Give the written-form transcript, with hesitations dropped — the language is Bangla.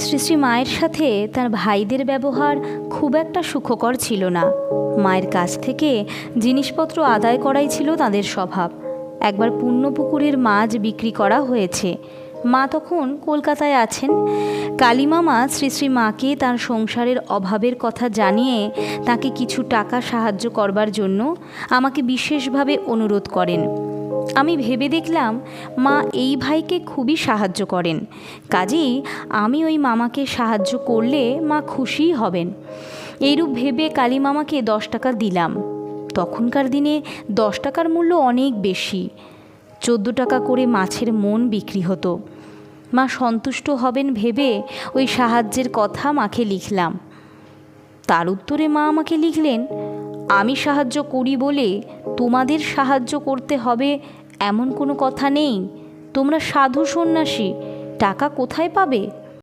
শ্রী শ্রী মায়ের সাথে তার ভাইদের ব্যবহার খুব একটা সুখকর ছিল না। মায়ের কাছ থেকে জিনিসপত্র আদায় করাই ছিল তাদের স্বভাব। একবার পুণ্যপুকুরের মাছ বিক্রি করা হয়েছে। মা তখন কলকাতায় আছেন। কালীমামা শ্রী শ্রী মাকে তার সংসারের অভাবের কথা জানিয়ে তাকে কিছু টাকা সাহায্য করবার জন্য আমাকে বিশেষভাবে অনুরোধ করেন। আমি ভেবে দেখলাম মা এই ভাইকে খুবই সাহায্য করেন, কাজেই আমি ওই মামাকে সাহায্য করলে মা খুশিই হবেন। এইরূপ ভেবে কালীমামাকে 10 টাকা দিলাম। তখনকার দিনে 10 টাকার মূল্য অনেক বেশি। 14 টাকা করে মাছের মন বিক্রি হতো। মা সন্তুষ্ট হবেন ভেবে ওই সাহায্যের কথা মাকে লিখলাম। তার উত্তরে মা আমাকে লিখলেন, আমি সাহায্য করি বলে তোমাদের সাহায্য করতে হবে এমন কোনো কথা নেই। তোমরা সাধু সন্ন্যাসী, টাকা কোথায় পাবে?